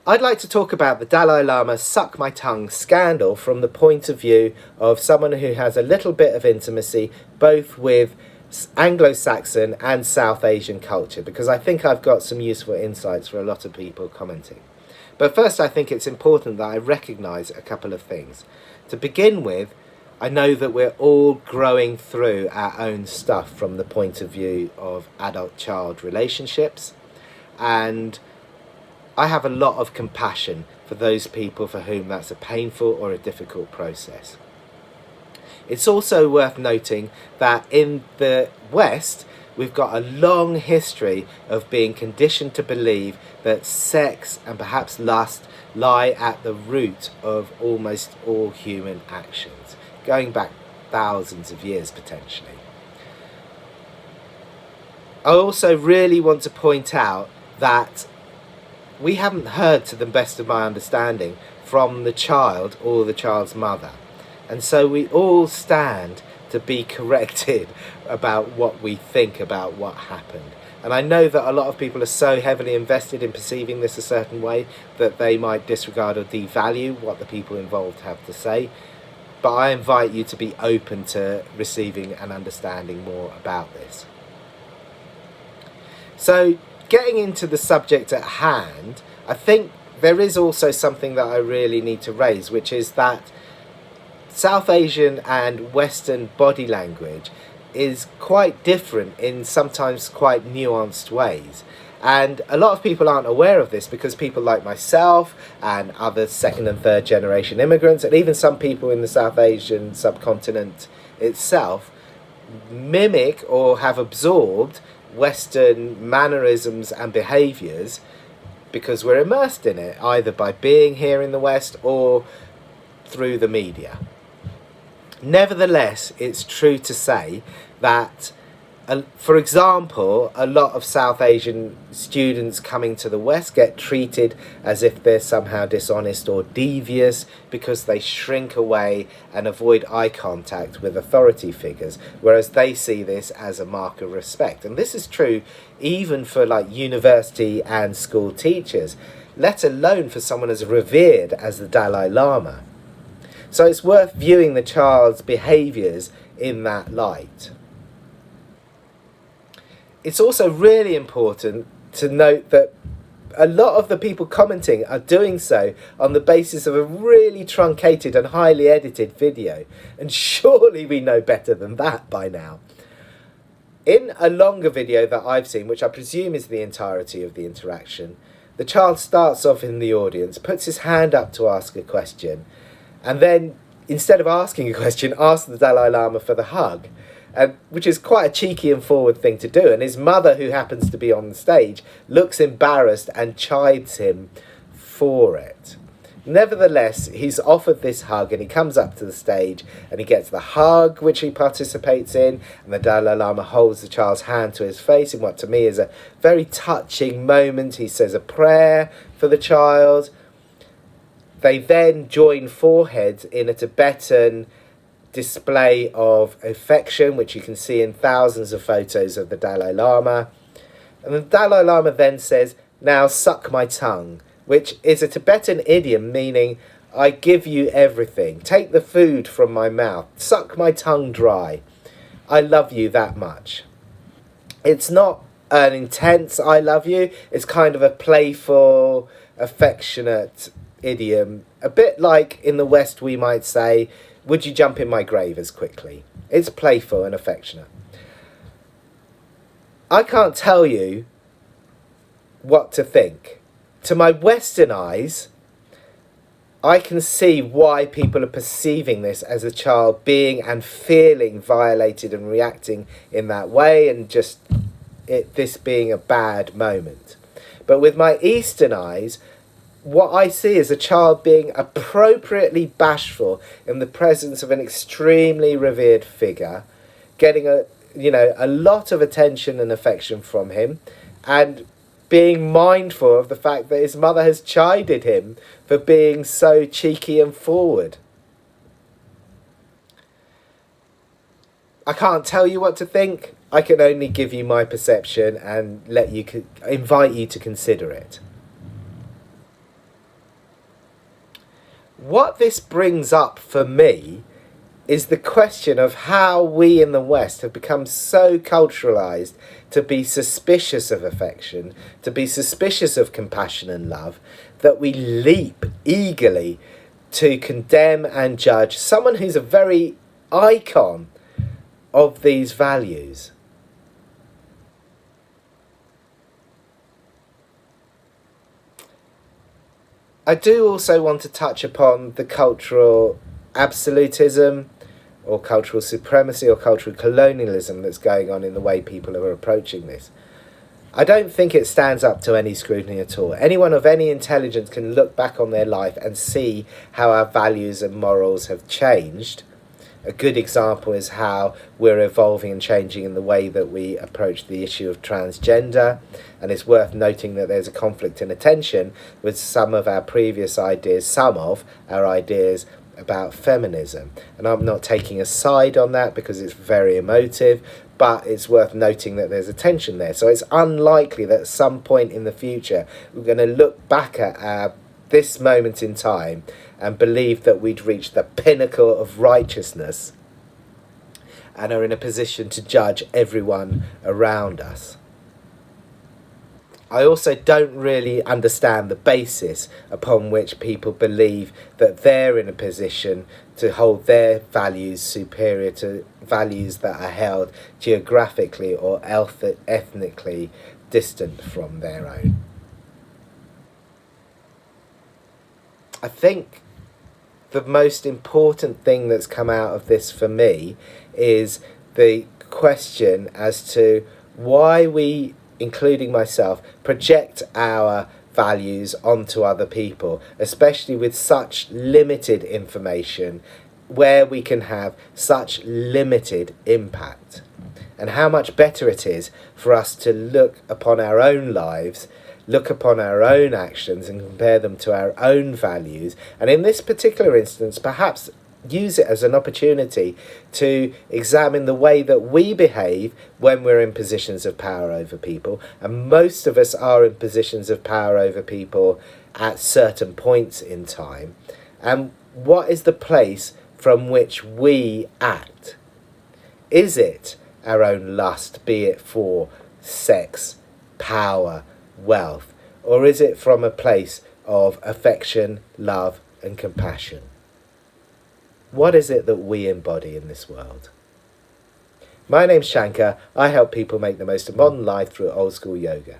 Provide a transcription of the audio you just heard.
I'd like to talk about the Dalai Lama suck my tongue scandal from the point of view of someone who has a little bit of intimacy both with Anglo-Saxon and South Asian culture, because I think I've got some useful insights for a lot of people commenting. But first, I think it's important that I recognise a couple of things. To begin with, I know that we're all growing through our own stuff from the point of view of adult-child relationships, and I have a lot of compassion for those people for whom that's a painful or a difficult process. It's also worth noting that in the West, we've got a long history of being conditioned to believe that sex and perhaps lust lie at the root of almost all human actions, going back thousands of years potentially. I also really want to point out that we haven't heard, to the best of my understanding, from the child or the child's mother. And so we all stand to be corrected about what we think about what happened. And I know that a lot of people are so heavily invested in perceiving this a certain way that they might disregard or devalue what the people involved have to say. But I invite you to be open to receiving and understanding more about this. So, getting into the subject at hand, I think there is also something that I really need to raise, which is that South Asian and Western body language is quite different in sometimes quite nuanced ways. And a lot of people aren't aware of this because people like myself and other second and third generation immigrants, and even some people in the South Asian subcontinent itself, mimic or have absorbed Western mannerisms and behaviours because we're immersed in it, either by being here in the West or through the media. Nevertheless, it's true to say that, for example, a lot of South Asian students coming to the West get treated as if they're somehow dishonest or devious because they shrink away and avoid eye contact with authority figures, whereas they see this as a mark of respect. And this is true even for like university and school teachers, let alone for someone as revered as the Dalai Lama. So it's worth viewing the child's behaviours in that light. It's also really important to note that a lot of the people commenting are doing so on the basis of a really truncated and highly edited video. And surely we know better than that by now. In a longer video that I've seen, which I presume is the entirety of the interaction, the child starts off in the audience, puts his hand up to ask a question, and then, instead of asking a question, asks the Dalai Lama for the hug, which is quite a cheeky and forward thing to do. And his mother, who happens to be on the stage, looks embarrassed and chides him for it. Nevertheless, he's offered this hug and he comes up to the stage and he gets the hug, which he participates in, and the Dalai Lama holds the child's hand to his face in what to me is a very touching moment. He says a prayer for the child. They then join foreheads in a Tibetan display of affection, which you can see in thousands of photos of the Dalai Lama. And the Dalai Lama then says, "Now suck my tongue," which is a Tibetan idiom meaning, "I give you everything. Take the food from my mouth. Suck my tongue dry. I love you that much." It's not an intense "I love you." It's kind of a playful, affectionate idiom, a bit like in the West we might say, "Would you jump in my grave as quickly?" It's playful and affectionate. I can't tell you what to think. To my Western eyes, I can see why people are perceiving this as a child being and feeling violated and reacting in that way, and just this being a bad moment. But with my Eastern eyes, what I see is a child being appropriately bashful in the presence of an extremely revered figure, getting a lot of attention and affection from him, and being mindful of the fact that his mother has chided him for being so cheeky and forward. I can't tell you what to think. I can only give you my perception and invite you to consider it. What this brings up for me is the question of how we in the West have become so culturalized to be suspicious of affection, to be suspicious of compassion and love, that we leap eagerly to condemn and judge someone who's a very icon of these values. I do also want to touch upon the cultural absolutism or cultural supremacy or cultural colonialism that's going on in the way people are approaching this. I don't think it stands up to any scrutiny at all. Anyone of any intelligence can look back on their life and see how our values and morals have changed. A good example is how we're evolving and changing in the way that we approach the issue of transgender, and it's worth noting that there's a conflict and a tension with some of our ideas about feminism. And I'm not taking a side on that because it's very emotive, but it's worth noting that there's a tension there. So it's unlikely that at some point in the future we're going to look back at this moment in time and believe that we'd reached the pinnacle of righteousness and are in a position to judge everyone around us. I also don't really understand the basis upon which people believe that they're in a position to hold their values superior to values that are held geographically or ethnically distant from their own. I think the most important thing that's come out of this for me is the question as to why we, including myself, project our values onto other people, especially with such limited information, where we can have such limited impact. And how much better it is for us to look upon our own lives, look upon our own actions and compare them to our own values, and in this particular instance perhaps use it as an opportunity to examine the way that we behave when we're in positions of power over people. And most of us are in positions of power over people at certain points in time. And what is the place from which we act? Is it our own lust, be it for sex, power, wealth, or is it from a place of affection, love and compassion? What is it that we embody in this world? My name's Shankar. I help people make the most of modern life through old school yoga.